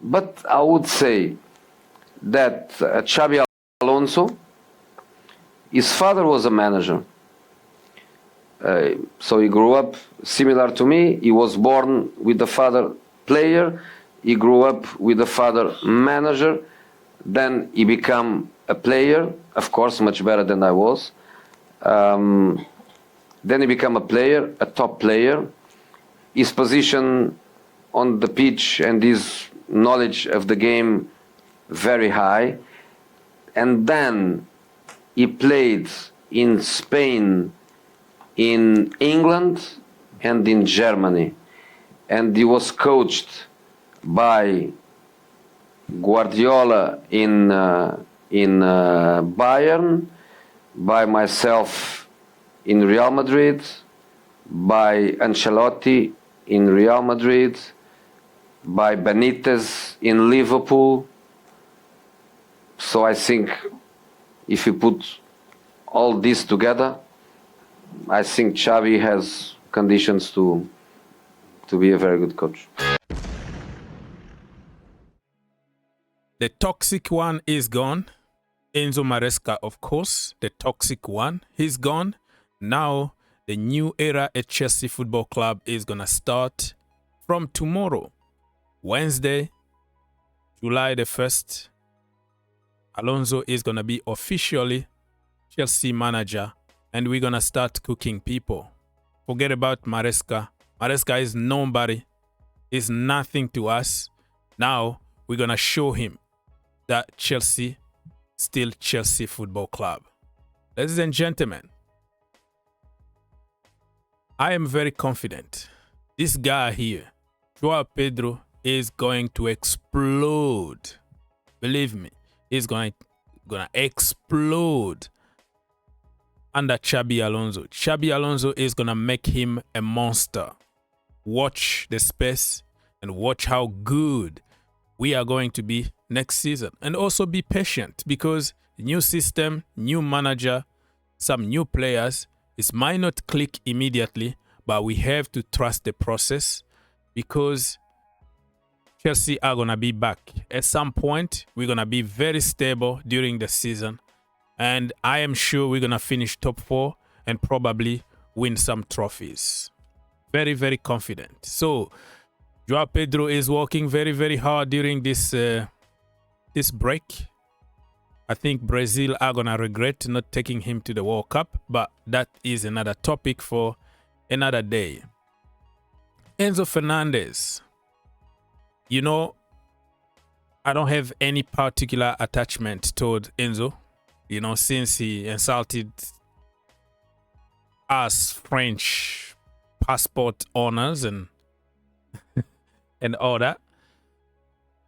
But I would say that Xabi Alonso, his father was a manager. So he grew up similar to me. He was born with the father player. He grew up with the father manager. Then he became a player, of course, much better than I was. Then he became a player, a top player. His position on the pitch and his knowledge of the game very high. And then he played in Spain, in England, and in Germany. And he was coached by Guardiola in Bayern, by myself in Real Madrid, by Ancelotti in Real Madrid, by Benitez in Liverpool. So I think if you put all this together, I think Xavi has conditions to be a very good coach. The toxic one is gone. Enzo Maresca, of course, the toxic one, he's gone. Now, the new era at Chelsea Football Club is going to start from tomorrow, Wednesday, July the 1st. Alonso is going to be officially Chelsea manager, and we're going to start cooking people. Forget about Maresca. Maresca is nobody, is nothing to us. Now, we're going to show him that Chelsea, still Chelsea Football Club. Ladies and gentlemen, I am very confident. This guy here, Joao Pedro, is going to explode. Believe me, he's gonna explode under Xabi Alonso. Xabi Alonso is gonna make him a monster. Watch the space and watch how good we are going to be next season. And also be patient, because new system, new manager, some new players. It might not click immediately, but we have to trust the process, because Chelsea are going to be back. At some point, we're going to be very stable during the season. And I am sure we're going to finish top 4 and probably win some trophies. Very, very confident. So, Joao Pedro is working very, very hard during this break. I think Brazil are going to regret not taking him to the World Cup, but that is another topic for another day. Enzo Fernandez. You know, I don't have any particular attachment toward Enzo, you know, since he insulted us French passport owners and and all that.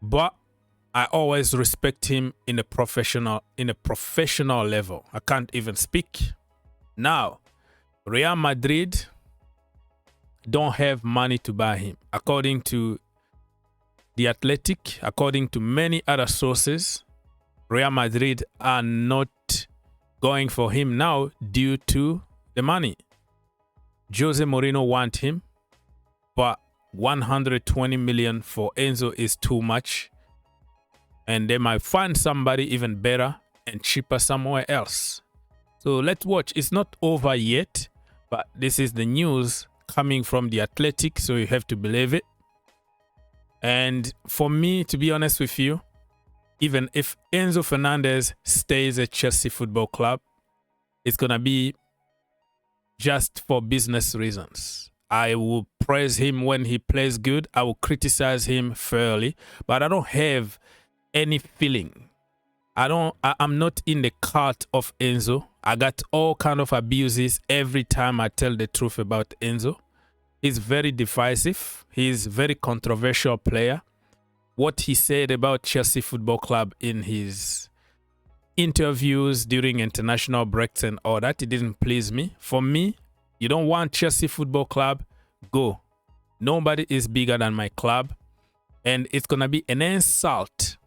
But I always respect him in a professional level. I can't even speak. Now, Real Madrid don't have money to buy him. According to The Athletic, according to many other sources, Real Madrid are not going for him now due to the money. Jose Mourinho want him, but 120 million for Enzo is too much. And they might find somebody even better and cheaper somewhere else. So let's watch. It's not over yet, but this is the news coming from The Athletic, so you have to believe it. And for me, to be honest with you, even if Enzo Fernandez stays at Chelsea Football Club, it's going to be just for business reasons. I will praise him when he plays good. I will criticize him fairly, but I don't have any feeling. I'm not in the cart of Enzo. I got all kind of abuses every time I tell the truth about Enzo. He's very divisive. He's a very controversial player. What he said about Chelsea Football Club in his interviews during international breaks and all that, it didn't please me. For me, you don't want Chelsea Football Club, go. Nobody is bigger than my club. And it's going to be an insult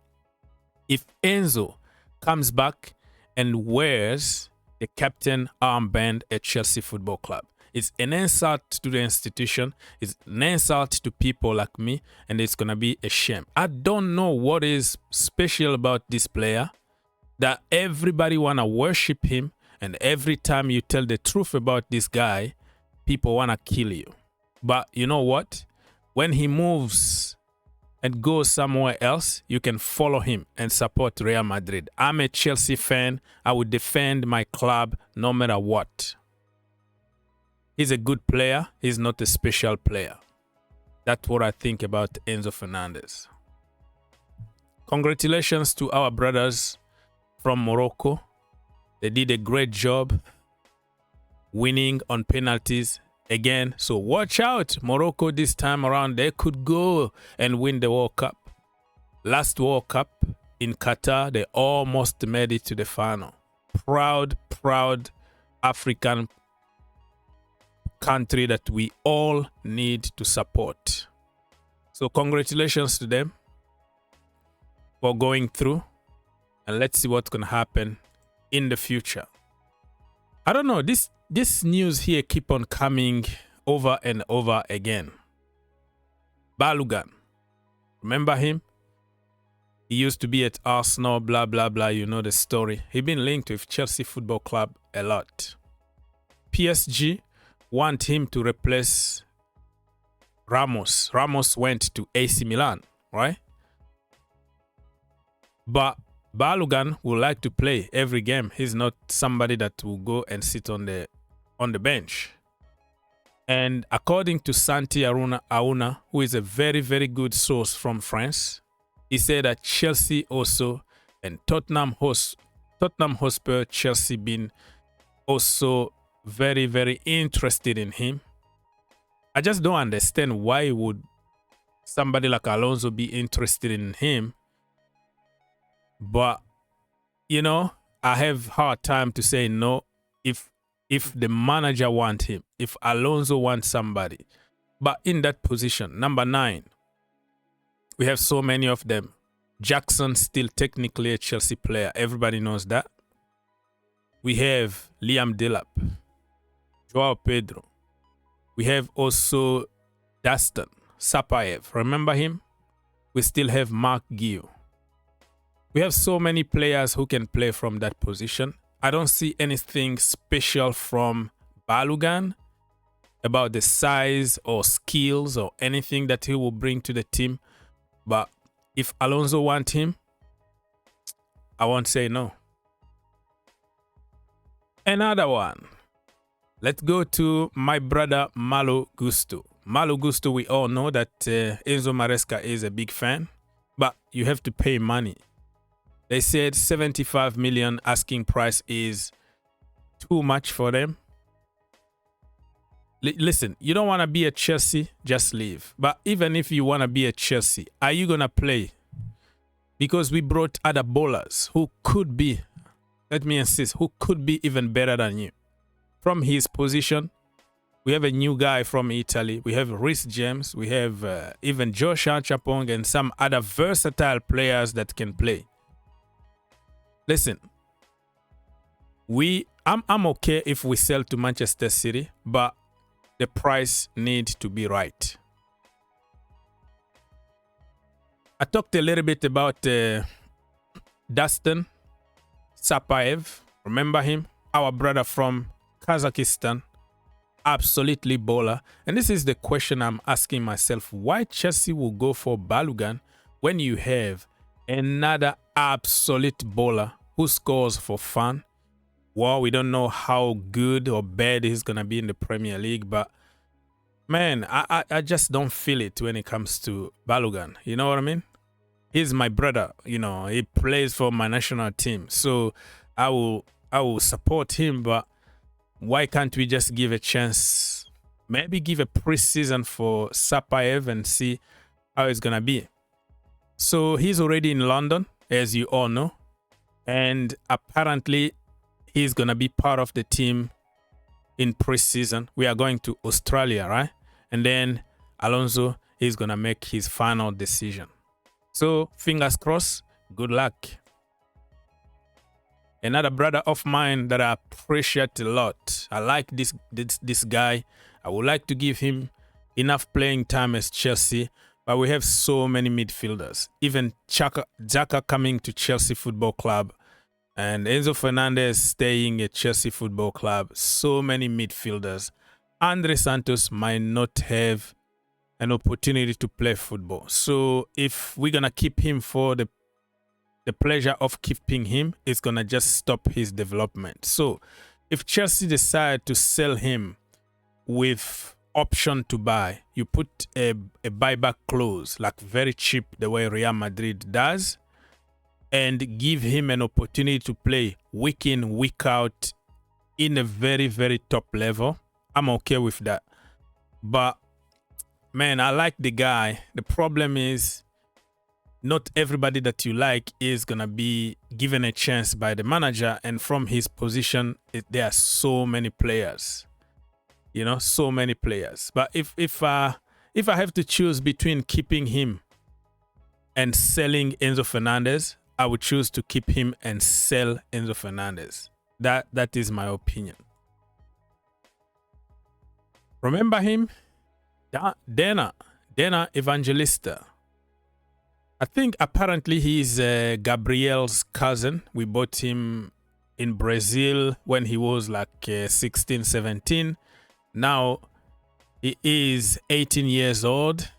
if Enzo comes back and wears the captain armband at Chelsea Football Club. It's an insult to the institution. It's an insult to people like me, and it's gonna be a shame. I don't know what is special about this player that everybody wanna worship him, and every time you tell the truth about this guy, people wanna kill you. But you know what? When he moves and goes somewhere else, you can follow him and support Real Madrid. I'm a Chelsea fan. I would defend my club no matter what. He's a good player. He's not a special player. That's what I think about Enzo Fernandez. Congratulations to our brothers from Morocco. They did a great job winning on penalties again. So watch out. Morocco this time around, they could go and win the World Cup. Last World Cup in Qatar, they almost made it to the final. Proud African country that we all need to support. So congratulations to them for going through, and let's see what's gonna happen in the future. I don't know, this news here keep on coming over and over again. Balogun, remember him? He used to be at Arsenal, blah blah blah, you know the story. He been linked with Chelsea Football Club a lot. PSG want him to replace Ramos. Ramos went to AC Milan, right? But Balogun would like to play every game. He's not somebody that will go and sit on the bench. And according to Santi Auna, who is a very good source from France, he said that Chelsea also and Tottenham Hotspur, Chelsea been also very interested in him. I just don't understand why would somebody like Alonso be interested in him. But you know, I have hard time to say no if the manager want him, if Alonso wants somebody. But in that position, number 9, we have so many of them. Jackson still technically a Chelsea player. Everybody knows that. We have Liam Delap, Joao Pedro. We have also Dastan Sapaev. Remember him? We still have Mark Guiu. We have so many players who can play from that position. I don't see anything special from Balogun about the size or skills or anything that he will bring to the team. But if Alonso wants him, I won't say no. Another one. Let's go to my brother Malo Gusto. Malo Gusto, we all know that Enzo Maresca is a big fan, but you have to pay money. They said 75 million asking price is too much for them. Listen, you don't want to be at Chelsea, just leave. But even if you want to be at Chelsea, are you going to play? Because we brought other bowlers who could be, let me insist, who could be even better than you. From his position, we have a new guy from Italy. We have Reece James. We have even Josh Archapong and some other versatile players that can play. Listen, I'm okay if we sell to Manchester City, but the price needs to be right. I talked a little bit about Dastan Sapaev. Remember him? Our brother from Kazakhstan. Absolutely bowler. And this is the question I'm asking myself. Why Chelsea will go for Balogun when you have another absolute bowler who scores for fun? Well, we don't know how good or bad he's going to be in the Premier League, but man, I just don't feel it when it comes to Balogun. You know what I mean? He's my brother, you know, he plays for my national team. So I will support him, but why can't we just give a chance? Maybe give a pre-season for Sapaev and see how it's going to be. So he's already in London, as you all know. And apparently, he's going to be part of the team in pre-season. We are going to Australia, right? And then Alonso is going to make his final decision. So, fingers crossed. Good luck. Another brother of mine that I appreciate a lot. I like this guy. I would like to give him enough playing time as Chelsea, but we have so many midfielders. Even Xhaka coming to Chelsea Football Club, and Enzo Fernandez staying at Chelsea Football Club. So many midfielders. Andre Santos might not have an opportunity to play football. So if we're gonna keep him for the pleasure of keeping him, it's gonna just stop his development. So if Chelsea decide to sell him with option to buy, you put a buyback clause, like very cheap, the way Real Madrid does, and give him an opportunity to play week in, week out in a very, very top level, I'm okay with that. But man, I like the guy. The problem is not everybody that you like is going to be given a chance by the manager. And from his position, there are so many players, you know, so many players. But if I have to choose between keeping him and selling Enzo Fernandez, I would choose to keep him and sell Enzo Fernandez. That is my opinion. Remember him? Dana Evangelista. I think apparently he's Gabriel's cousin. We bought him in Brazil when he was like 16, 17. Now he is 18 years old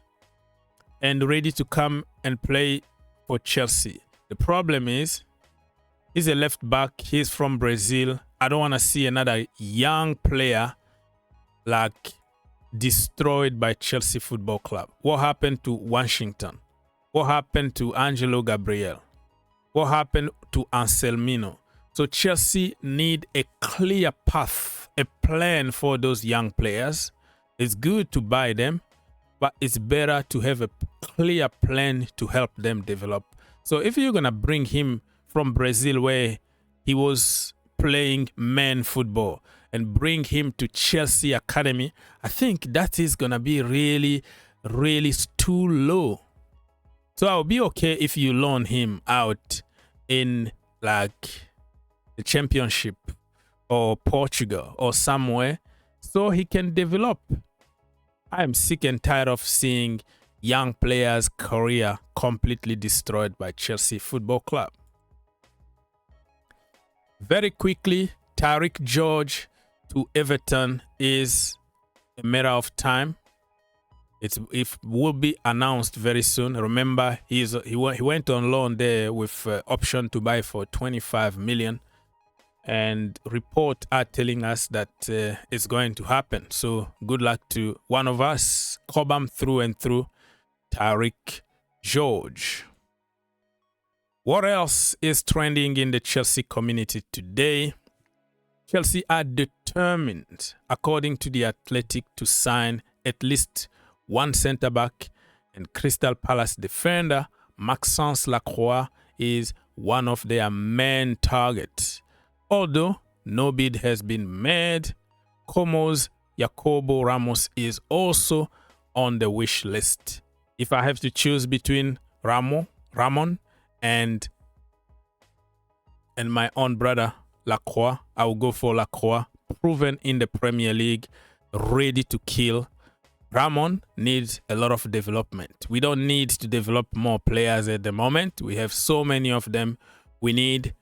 and ready to come and play for Chelsea. The problem is he's a left back. He's from Brazil. I don't want to see another young player like destroyed by Chelsea Football Club. What happened to Washington? What happened to Angelo Gabriel? What happened to Anselmino? So Chelsea need a clear path, a plan for those young players. It's good to buy them, but it's better to have a clear plan to help them develop. So if you're going to bring him from Brazil where he was playing man football and bring him to Chelsea Academy, I think that is going to be really, really too low. So I'll be okay if you loan him out in like the Championship or Portugal or somewhere so he can develop. I'm sick and tired of seeing young players' career completely destroyed by Chelsea Football Club. Very quickly, Tariq George to Everton is a matter of time. It will be announced very soon. Remember, he went on loan there with option to buy for 25 million. And reports are telling us that it's going to happen. So good luck to one of us. Cobham through and through. Tariq George. What else is trending in the Chelsea community today? Chelsea are determined, according to The Athletic, to sign at least one centre-back, and Crystal Palace defender Maxence Lacroix is one of their main targets. Although no bid has been made, Como's Jacobo Ramos is also on the wish list. If I have to choose between Ramon and my own brother Lacroix, I will go for Lacroix, proven in the Premier League, ready to kill. Ramon needs a lot of development. We don't need to develop more players at the moment. We have so many of them. We need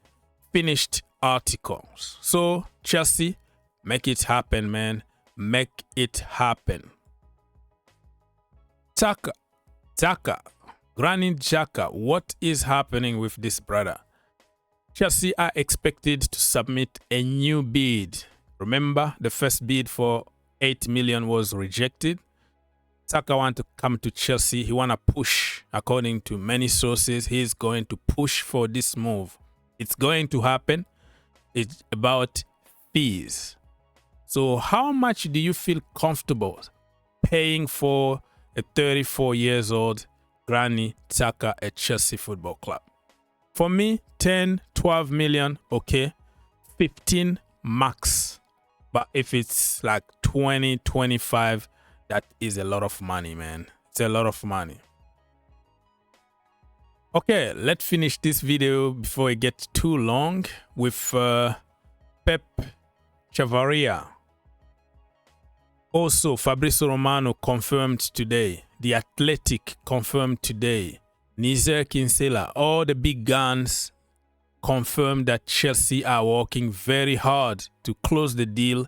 finished articles. So Chelsea, make it happen, man. Make it happen. Granit Xhaka, what is happening with this brother? Chelsea are expected to submit a new bid. Remember, the first bid for 8 million was rejected. Xhaka want to come to Chelsea. He want to push, according to many sources. He's going to push for this move. It's going to happen. It's about fees. So how much do you feel comfortable paying for a 34 years old Granit Xhaka at Chelsea Football Club? For me, 10, 12 million, okay. 15 max. But if it's like 20, 25, that is a lot of money, man. It's a lot of money. Okay, let's finish this video before it gets too long with Pep Chavarria. Also, Fabrizio Romano confirmed today. The Athletic confirmed today. Nizer Kinsella, all the big guns confirmed that Chelsea are working very hard to close the deal.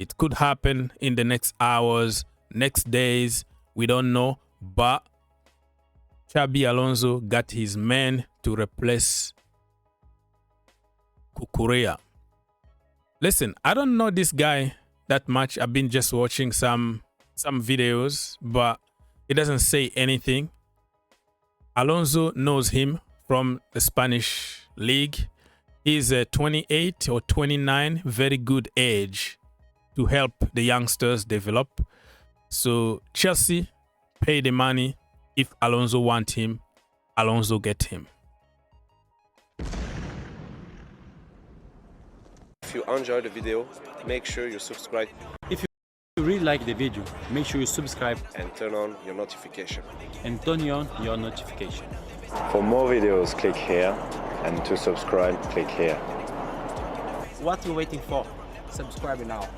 It could happen in the next hours, next days, we don't know, but Xabi Alonso got his man to replace Cucurella. Listen, I don't know this guy that much. I've been just watching some videos, but it doesn't say anything. Alonso knows him from the Spanish league. He's 28 or 29, very good age to help the youngsters develop. So Chelsea pay the money. If Alonso want him, Alonso get him. If you enjoyed the video, make sure you subscribe. If you really like the video, make sure you subscribe and turn on your notification. and turn on your notification. For more videos, click here, and to subscribe, click here. What are you waiting for? Subscribe now.